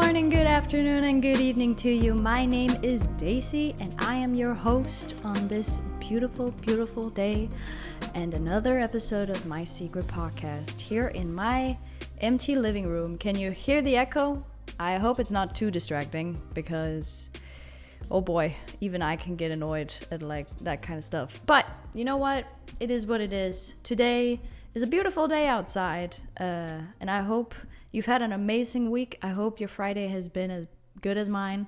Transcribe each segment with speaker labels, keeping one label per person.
Speaker 1: morning, good afternoon, and good evening to you. My name is Dayzee, and I am your host on this beautiful, beautiful day and another episode of my secret podcast here in my empty living room. Can you hear the echo? I hope it's not too distracting because, oh boy, even I can get annoyed at like that kind of stuff. But you know what? It is what it is. Today is a beautiful day outside, and I hope you've had an amazing week. I hope your Friday has been as good as mine.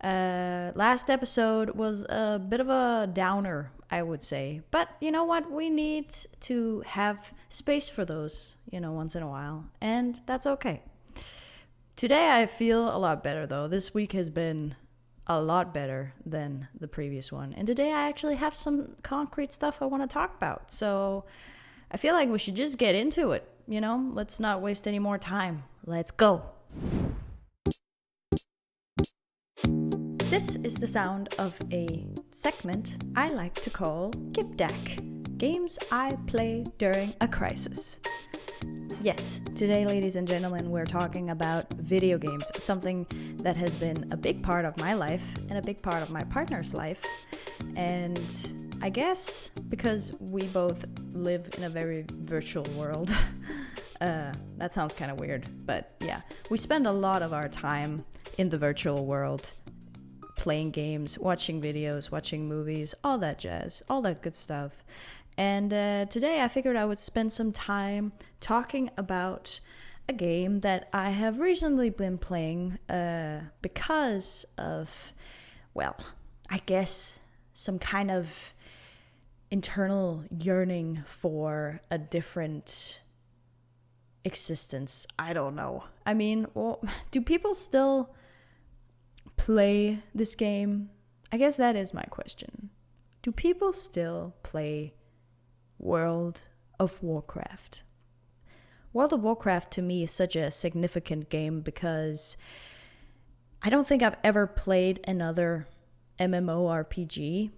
Speaker 1: Last episode was a bit of a downer, I would say. But you know what? We need to have space for those, once in a while. And that's okay. Today I feel a lot better, though. This week has been a lot better than the previous one. And today I actually have some concrete stuff I want to talk about. So I feel like we should just get into it. Let's not waste any more time. Let's go. This is the sound of a segment I like to call GIPDAC, Games I Play During a Crisis. Yes, today, ladies and gentlemen, we're talking about video games, something that has been a big part of my life and a big part of my partner's life. And I guess because we both live in a very virtual world, that sounds kind of weird, but yeah, we spend a lot of our time in the virtual world playing games, watching videos, watching movies, all that jazz, all that good stuff. And today I figured I would spend some time talking about a game that I have recently been playing because of, well, I guess some kind of internal yearning for a different existence. I don't know. I mean, do people still play this game? I guess that is my question. Do people still play World of Warcraft? World of Warcraft to me is such a significant game because I don't think I've ever played another MMORPG.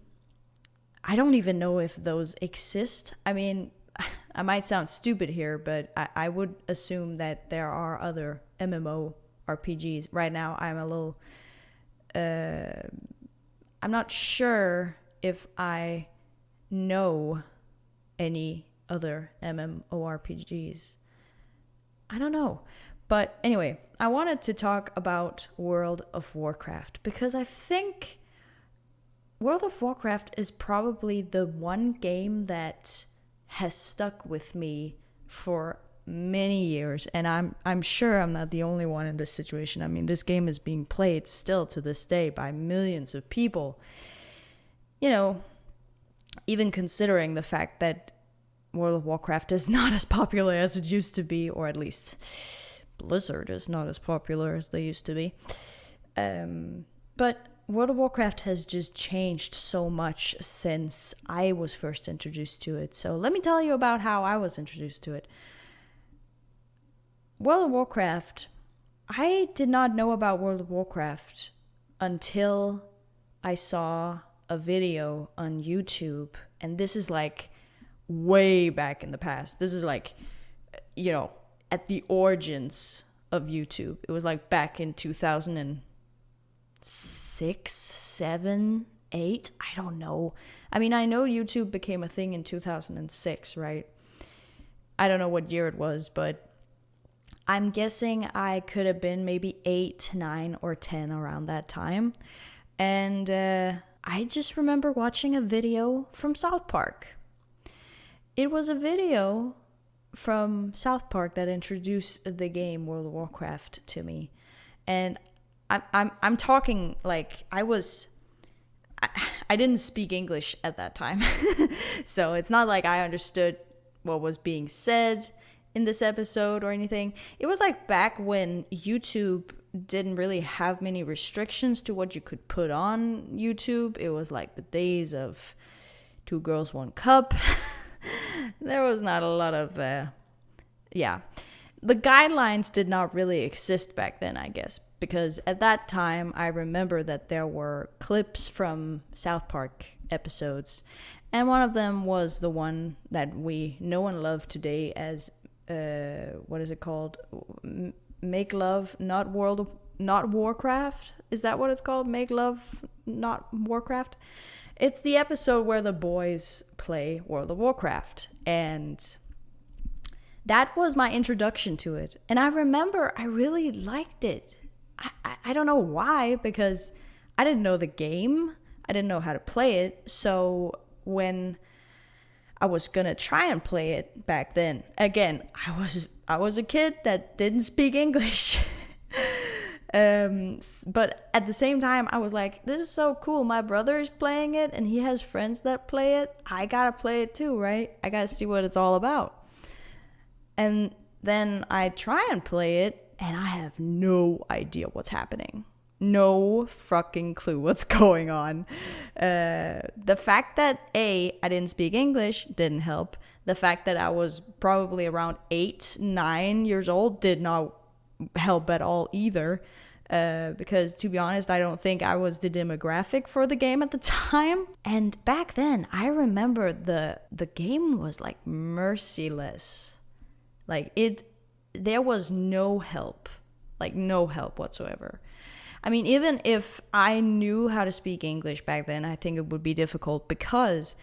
Speaker 1: I don't even know if those exist. I mean, I might sound stupid here, but I would assume that there are other MMORPGs. Right now, I'm a little... I'm not sure if I know any other MMORPGs. I don't know. But anyway, I wanted to talk about World of Warcraft because I think World of Warcraft is probably the one game that has stuck with me for many years, and I'm sure I'm not the only one in this situation. I mean, this game is being played still to this day by millions of people. Even considering the fact that World of Warcraft is not as popular as it used to be, or at least Blizzard is not as popular as they used to be. But World of Warcraft has just changed so much since I was first introduced to it. So let me tell you about how I was introduced to it. World of Warcraft, I did not know about World of Warcraft until I saw a video on YouTube. And this is like way back in the past. This is like, at the origins of YouTube. It was like back in 2006, 7, 8. I don't know. I mean, I know YouTube became a thing in 2006, right? I don't know what year it was, but I'm guessing I could have been maybe 8, 9, or 10 around that time. And I just remember watching a video from South Park. It was a video from South Park that introduced the game World of Warcraft to me. And I'm talking like I didn't speak English at that time. So it's not like I understood what was being said in this episode or anything. It was like back when YouTube didn't really have many restrictions to what you could put on YouTube. It was like the days of 2 Girls, 1 Cup. There was not a lot of, the guidelines did not really exist back then, I guess, because at that time I remember that there were clips from South Park episodes, and one of them was the one that we know and love today as what is it called? Make Love, not World Not Warcraft. Is that what it's called? Make Love Not Warcraft? It's the episode where the boys play World of Warcraft. And that was my introduction to it. And I remember I really liked it. I don't know why, because I didn't know the game. I didn't know how to play it. So when I was gonna try and play it back then, again, I was a kid that didn't speak English. But at the same time, I was like, this is so cool. My brother is playing it and he has friends that play it. I gotta play it too, right? I gotta see what it's all about. And then I try and play it and I have no idea what's happening. No fucking clue what's going on. The fact that I didn't speak English didn't help. The fact that I was probably around 8, 9 years old did not help at all either. Because to be honest, I don't think I was the demographic for the game at the time. And back then, I remember the game was like merciless. Like there was no help. Like no help whatsoever. I mean, even if I knew how to speak English back then, I think it would be difficult because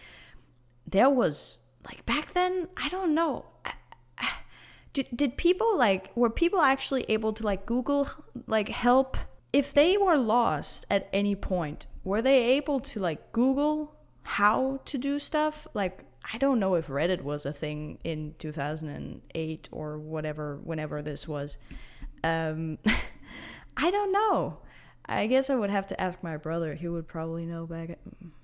Speaker 1: there was, like, back then, I don't know. Did people, like, were people actually able to, like, Google, like, help? If they were lost at any point, were they able to, like, Google how to do stuff? Like, I don't know if Reddit was a thing in 2008 or whatever, whenever this was. I don't know. I guess I would have to ask my brother. He would probably know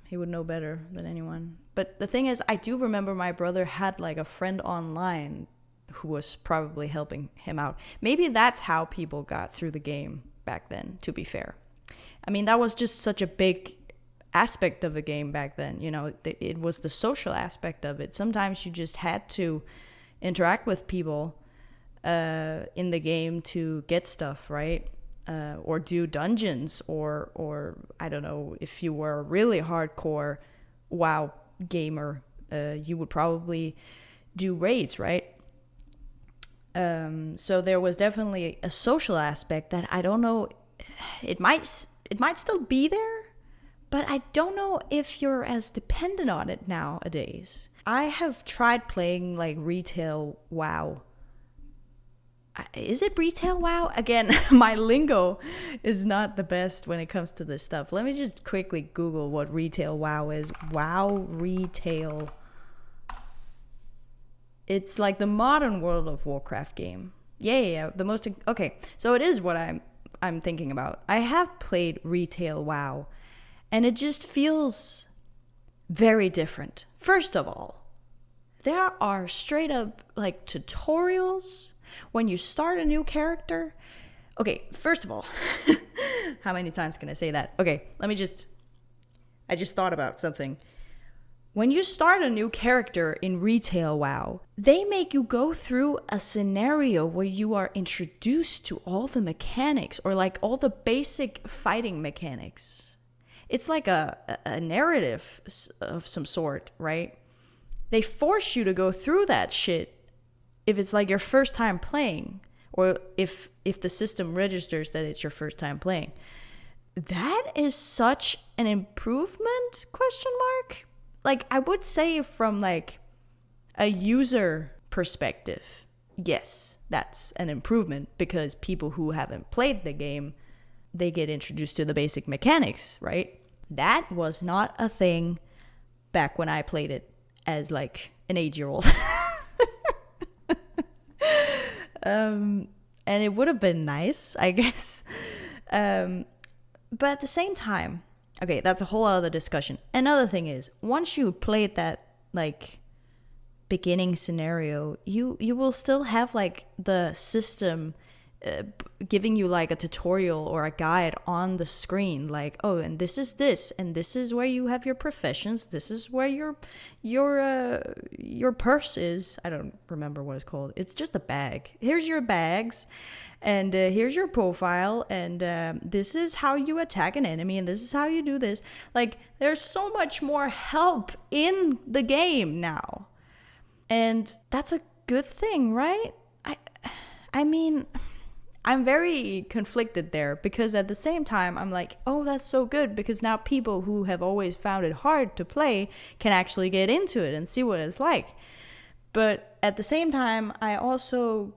Speaker 1: he would know better than anyone. But the thing is, I do remember my brother had like a friend online who was probably helping him out. Maybe that's how people got through the game back then, to be fair. I mean, that was just such a big aspect of the game back then. You know, it was the social aspect of it. Sometimes you just had to interact with people in the game to get stuff, right? Or do dungeons, or I don't know, if you were a really hardcore WoW gamer, you would probably do raids, right? So there was definitely a social aspect that I don't know, it might still be there, but I don't know if you're as dependent on it nowadays. I have tried playing like retail WoW. Is it retail WoW? Again, my lingo is not the best when it comes to this stuff. Let me just quickly Google what retail WoW is. WoW retail. It's like the modern World of Warcraft game. Yeah. Okay, so it is what I'm thinking about. I have played retail WoW, and it just feels very different. First of all, there are straight up like tutorials when you start a new character. Okay, first of all, how many times can I say that? Okay, I just thought about something. When you start a new character in retail WoW, they make you go through a scenario where you are introduced to all the mechanics, or like all the basic fighting mechanics. It's like a narrative of some sort, right? They force you to go through that shit if it's like your first time playing, or if the system registers that it's your first time playing. That is such an improvement, ? Like, I would say from like a user perspective, yes, that's an improvement, because people who haven't played the game, they get introduced to the basic mechanics, right? That was not a thing back when I played it as like an 8-year-old. And it would have been nice, I guess. But at the same time, okay, that's a whole other discussion. Another thing is, once you played that like beginning scenario, you will still have like the system giving you like a tutorial or a guide on the screen, like, oh, and this is this, and this is where you have your professions, this is where your purse is. I don't remember what it's called. It's just a bag. Here's your bags, and here's your profile, and this is how you attack an enemy, and this is how you do this. Like, there's so much more help in the game now, and that's a good thing, right? I mean, I'm very conflicted there, because at the same time I'm like, oh, that's so good, because now people who have always found it hard to play can actually get into it and see what it's like. But at the same time, I also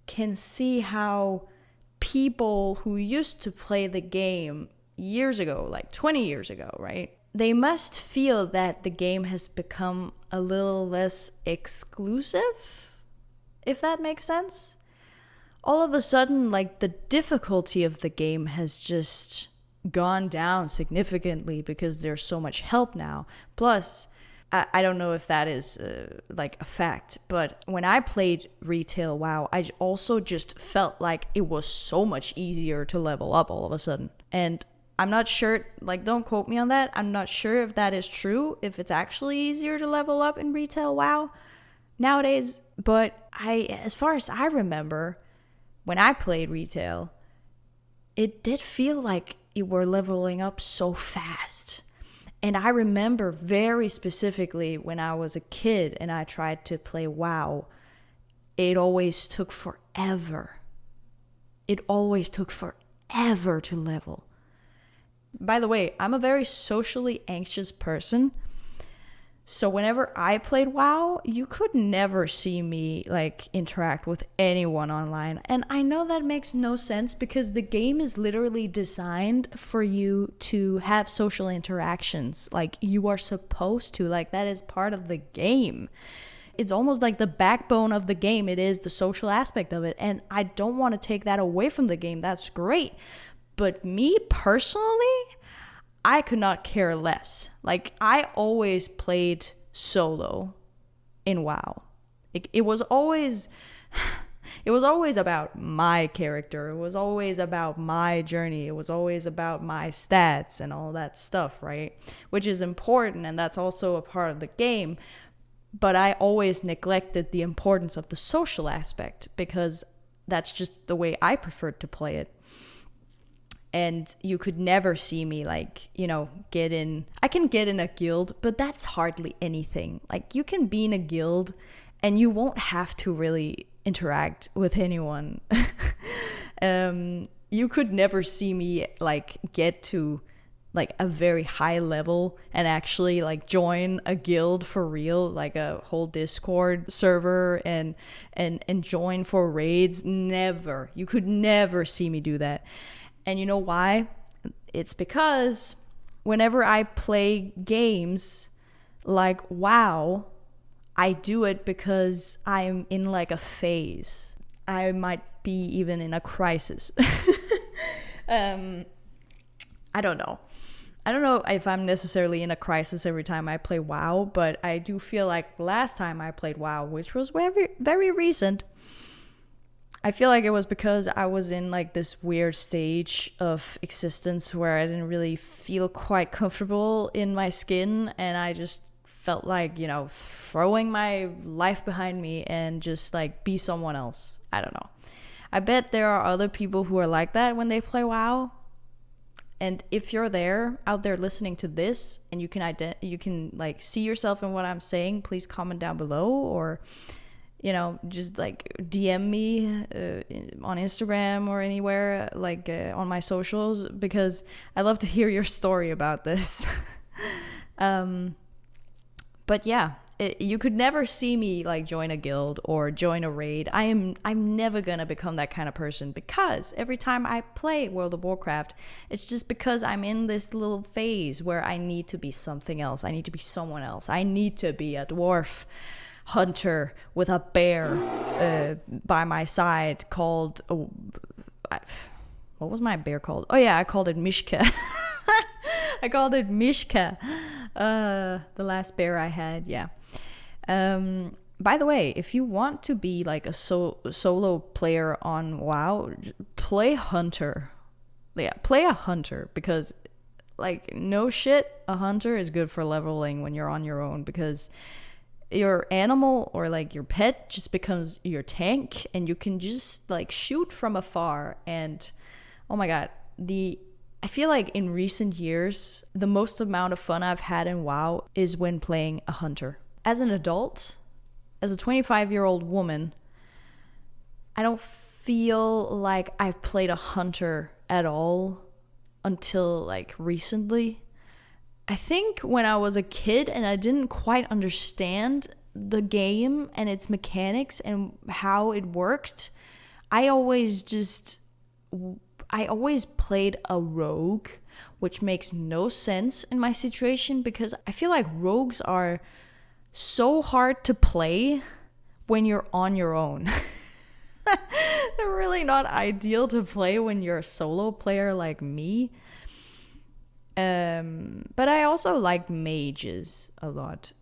Speaker 1: can see how people who used to play the game years ago, like 20 years ago, right? They must feel that the game has become a little less exclusive, if that makes sense. All of a sudden, like, the difficulty of the game has just gone down significantly because there's so much help now. Plus, I don't know if that is like a fact, but when I played retail WoW, I also just felt like it was so much easier to level up all of a sudden. And I'm not sure, like, don't quote me on that. I'm not sure if that is true, if it's actually easier to level up in retail WoW nowadays. But as far as I remember, when I played retail, it did feel like you were leveling up so fast. And I remember very specifically when I was a kid and I tried to play WoW, it always took forever. It always took forever to level. By the way, I'm a very socially anxious person. So whenever I played WoW, you could never see me like interact with anyone online. And I know that makes no sense because the game is literally designed for you to have social interactions. Like, you are supposed to, like, that is part of the game. It's almost like the backbone of the game. It is the social aspect of it. And I don't want to take that away from the game. That's great. But me personally, I could not care less. Like, I always played solo in WoW. It was always about my character. It was always about my journey. It was always about my stats and all that stuff, right? Which is important, and that's also a part of the game. But I always neglected the importance of the social aspect because that's just the way I preferred to play it. And you could never see me, like, you know, I can get in a guild, but that's hardly anything. Like, you can be in a guild and you won't have to really interact with anyone. You could never see me, like, get to, like, a very high level and actually, like, join a guild for real, like a whole Discord server and join for raids. Never. You could never see me do that. And you know why? It's because whenever I play games like WoW, I do it because I'm in like a phase. I might be even in a crisis. I don't know. I don't know if I'm necessarily in a crisis every time I play WoW, but I do feel like last time I played WoW, which was very, very recent, I feel like it was because I was in like this weird stage of existence where I didn't really feel quite comfortable in my skin, and I just felt like, you know, throwing my life behind me and just like be someone else. I don't know. I bet there are other people who are like that when they play WoW. And if you're out there listening to this and you can like see yourself in what I'm saying, please comment down below, or you know, just like DM me on Instagram or anywhere, like on my socials, because I love to hear your story about this. But yeah, you could never see me like join a guild or join a raid. I'm never gonna become that kind of person, because every time I play World of Warcraft, it's just because I'm in this little phase where I need to be something else. I need to be someone else. I need to be a dwarf hunter with a bear by my side called what was my bear called? Oh yeah, I called it Mishka. I called it Mishka, the last bear I had. Yeah. By the way, if you want to be like a solo player on WoW, play hunter. Yeah, play a hunter, because like, no shit, a hunter is good for leveling when you're on your own, because your animal or like your pet just becomes your tank, and you can just like shoot from afar. And oh my god, I feel like in recent years, the most amount of fun I've had in WoW is when playing a hunter. As an adult, as a 25-year-old woman, I don't feel like I played a hunter at all until like recently. I think when I was a kid and I didn't quite understand the game and its mechanics and how it worked, I always played a rogue, which makes no sense in my situation because I feel like rogues are so hard to play when you're on your own. They're really not ideal to play when you're a solo player like me. But I also like mages a lot.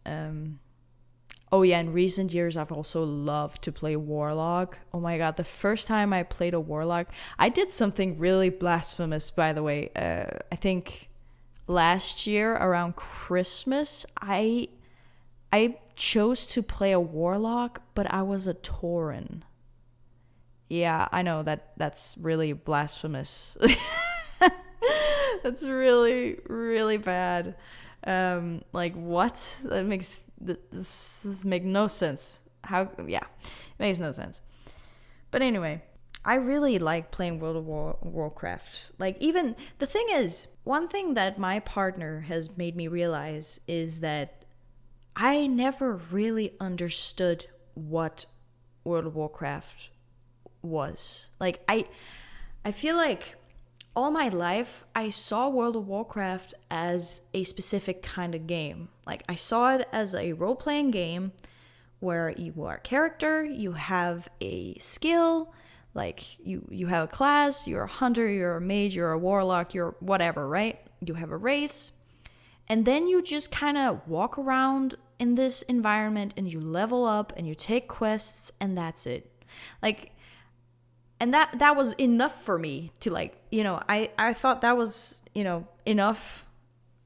Speaker 1: Oh yeah, in recent years I've also loved to play warlock. Oh my god, the first time I played a warlock, I did something really blasphemous, by the way. I think last year around Christmas, I chose to play a warlock, but I was a tauren. Yeah, I know that's really blasphemous. That's really, really bad. Like what? That makes this make no sense. How? Yeah, it makes no sense. But anyway, I really like playing World of Warcraft. Like, even the thing is, one thing that my partner has made me realize is that I never really understood what World of Warcraft was. Like, I feel like all my life, I saw World of Warcraft as a specific kind of game. Like, I saw it as a role-playing game where you are a character, you have a skill, like, you have a class, you're a hunter, you're a mage, you're a warlock, you're whatever, right? You have a race. And then you just kind of walk around in this environment and you level up and you take quests and that's it. Like, and that was enough for me to, like, you know, I thought that was, you know, enough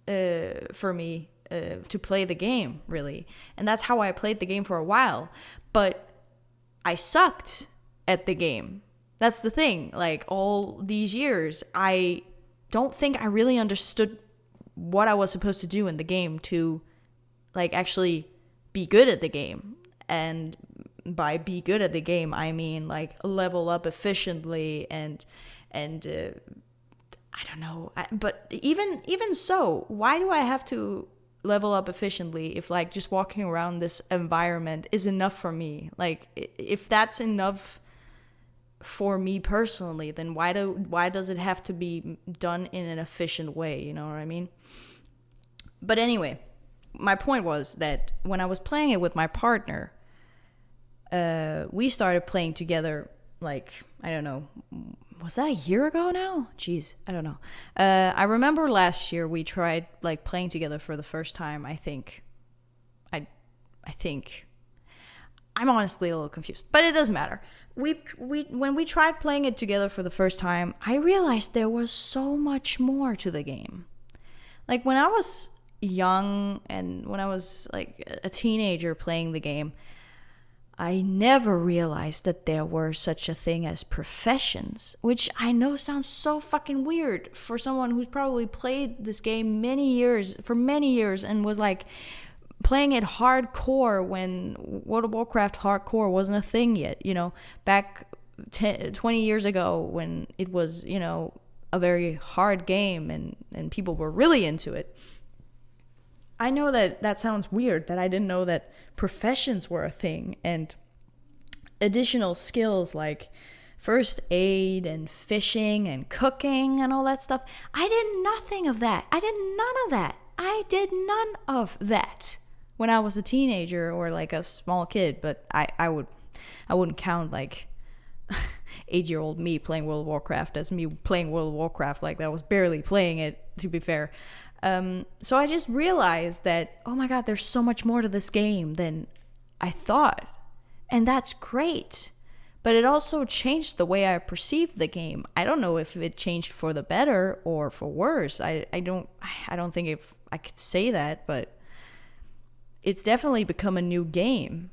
Speaker 1: for me to play the game, really. And that's how I played the game for a while. But I sucked at the game. That's the thing. Like, all these years, I don't think I really understood what I was supposed to do in the game to, like, actually be good at the game. And by be good at the game, I mean, like, level up efficiently and I don't know. But even so, why do I have to level up efficiently if, like, just walking around this environment is enough for me? Like, if that's enough for me personally, then why does it have to be done in an efficient way? You know what I mean? But anyway, my point was that when I was playing it with my partner, we started playing together, like, I don't know, was that a year ago now? Jeez, I don't know. I remember last year we tried, like, playing together for the first time, I think. I think. I'm honestly a little confused, but it doesn't matter. When we tried playing it together for the first time, I realized there was so much more to the game. Like, when I was young and when I was, like, a teenager playing the game, I never realized that there were such a thing as professions, which I know sounds so fucking weird for someone who's probably played this game for many years and was, like, playing it hardcore when World of Warcraft hardcore wasn't a thing yet, you know, back 20 years ago when it was, you know, a very hard game and people were really into it. I know that sounds weird, that I didn't know that professions were a thing and additional skills like first aid and fishing and cooking and all that stuff. I did nothing of that. I did none of that. I did none of that when I was a teenager or, like, a small kid, but I wouldn't count, like, 8-year-old me playing World of Warcraft as me playing World of Warcraft. Like, that was barely playing it, to be fair. So I just realized that, oh my god, there's so much more to this game than I thought. And that's great. But it also changed the way I perceived the game. I don't know if it changed for the better or for worse. I don't think if I could say that, but it's definitely become a new game.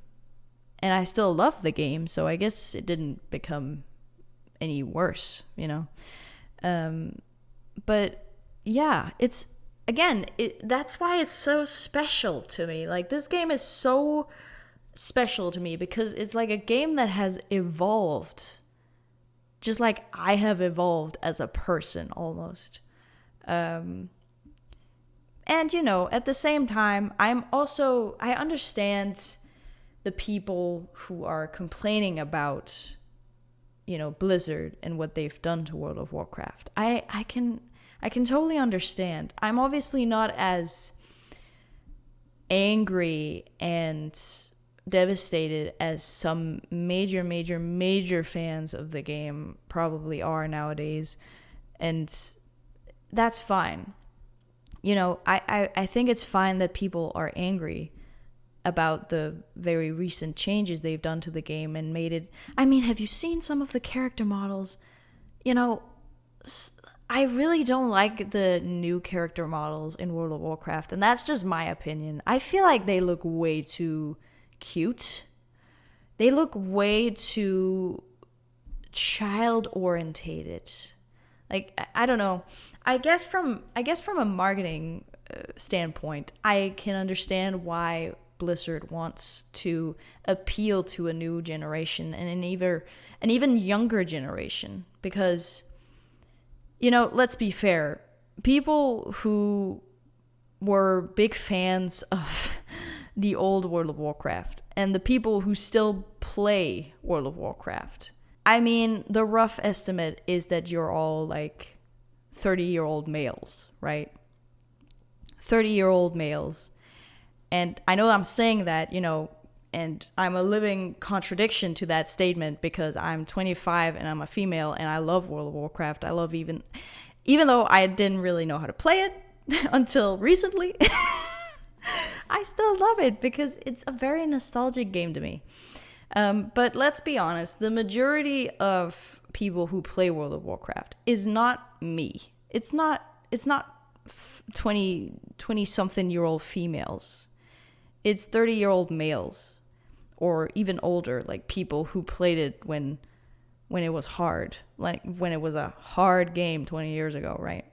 Speaker 1: And I still love the game, so I guess it didn't become any worse, you know? But yeah, it's, again, that's why it's so special to me. Like, this game is so special to me because it's like a game that has evolved just like I have evolved as a person almost. And, you know, at the same time, I understand the people who are complaining about, you know, Blizzard and what they've done to World of Warcraft. I can totally understand. I'm obviously not as angry and devastated as some major fans of the game probably are nowadays, and that's fine. You know, I think it's fine that people are angry about the very recent changes they've done to the game and made it. I mean, have you seen some of the character models? You know, I really don't like the new character models in World of Warcraft, and that's just my opinion. I feel like they look way too cute. They look way too child-orientated. Like, I don't know. I guess from a marketing standpoint, I can understand why Blizzard wants to appeal to a new generation and an even younger generation, because, you know, let's be fair, people who were big fans of the old World of Warcraft and the people who still play World of Warcraft, I mean, the rough estimate is that you're all like 30-year-old males, right? 30-year-old males. And I know I'm saying that, you know, and I'm a living contradiction to that statement because I'm 25 and I'm a female and I love World of Warcraft. I love even though I didn't really know how to play it until recently, I still love it because it's a very nostalgic game to me. But let's be honest, the majority of people who play World of Warcraft is not me. It's not 20-something-year-old females. It's 30-year-old males, or even older, like people who played it when it was hard, like when it was a hard game 20 years ago, right?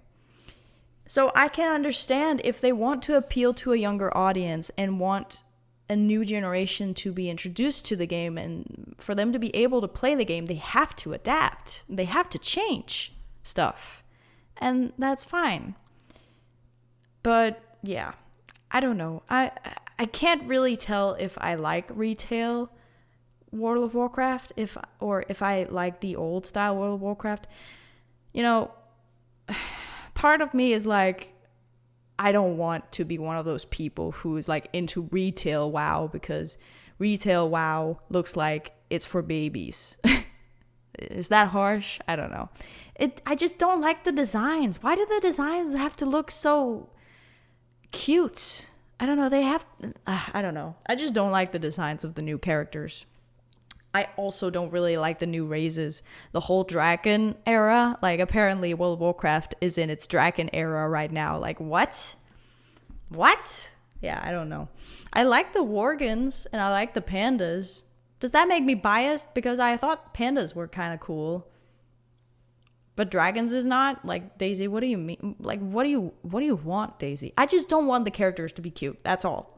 Speaker 1: So I can understand if they want to appeal to a younger audience and want a new generation to be introduced to the game, and for them to be able to play the game, they have to adapt. They have to change stuff. And that's fine. But yeah, I don't know. I can't really tell if I like retail World of Warcraft or if I like the old style World of Warcraft. You know, part of me is like, I don't want to be one of those people who is like into retail WoW because retail WoW looks like it's for babies. Is that harsh? I don't know. I just don't like the designs. Why do the designs have to look so cute? I don't know. I don't know. I just don't like the designs of the new characters. I also don't really like the new races. The whole dragon era, like apparently World of Warcraft is in its dragon era right now. Like what? What? Yeah, I don't know. I like the Worgans and I like the pandas. Does that make me biased? Because I thought pandas were kind of cool. But dragons is not? Like, Dayzee, what do you mean? Like, what do you want, Dayzee? I just don't want the characters to be cute. That's all.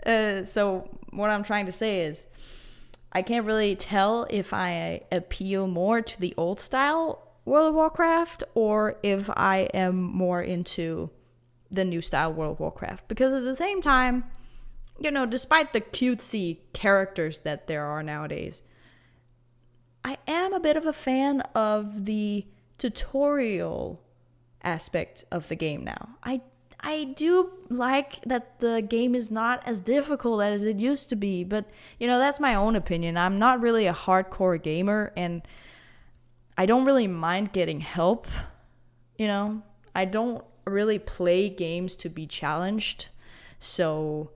Speaker 1: So what I'm trying to say is, I can't really tell if I appeal more to the old style World of Warcraft or if I am more into the new style World of Warcraft. Because at the same time, you know, despite the cutesy characters that there are nowadays, I am a bit of a fan of the tutorial aspect of the game now. I do like that the game is not as difficult as it used to be, but, you know, that's my own opinion. I'm not really a hardcore gamer, and I don't really mind getting help, you know? I don't really play games to be challenged, so,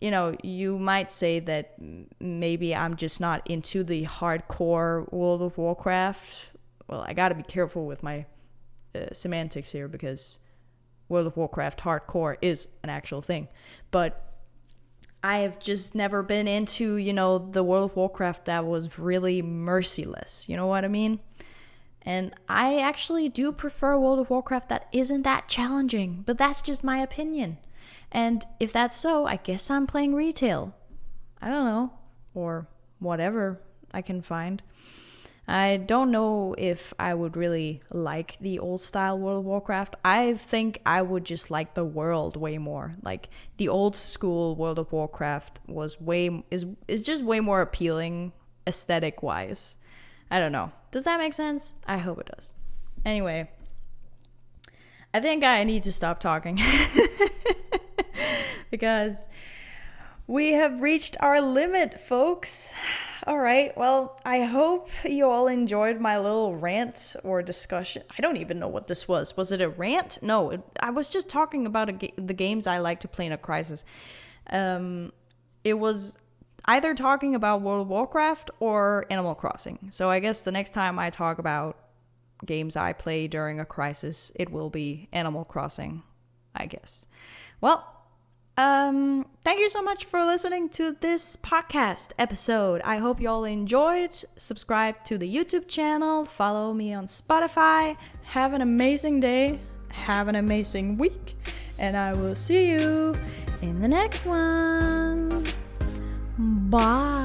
Speaker 1: you know, you might say that maybe I'm just not into the hardcore World of Warcraft. Well, I gotta be careful with my semantics here because World of Warcraft hardcore is an actual thing. But I have just never been into, you know, the World of Warcraft that was really merciless. You know what I mean? And I actually do prefer World of Warcraft that isn't that challenging. But that's just my opinion. And if that's so, I guess I'm playing retail. I don't know. Or whatever I can find. I don't know if I would really like the old style World of Warcraft. I think I would just like the world way more. Like the old school World of Warcraft is just way more appealing aesthetic wise. I don't know. Does that make sense? I hope it does. Anyway, I think I need to stop talking because we have reached our limit, folks. All right, well, I hope you all enjoyed my little rant or discussion. I don't even know what this was. Was it a rant? No, I was just talking about the games I like to play in a crisis. It was either talking about World of Warcraft or Animal Crossing. So I guess the next time I talk about games I play during a crisis, it will be Animal Crossing, I guess. Well, thank you so much for listening to this podcast episode. I hope you all enjoyed. Subscribe to the YouTube channel. Follow me on Spotify. Have an amazing day. Have an amazing week. And I will see you in the next one. Bye.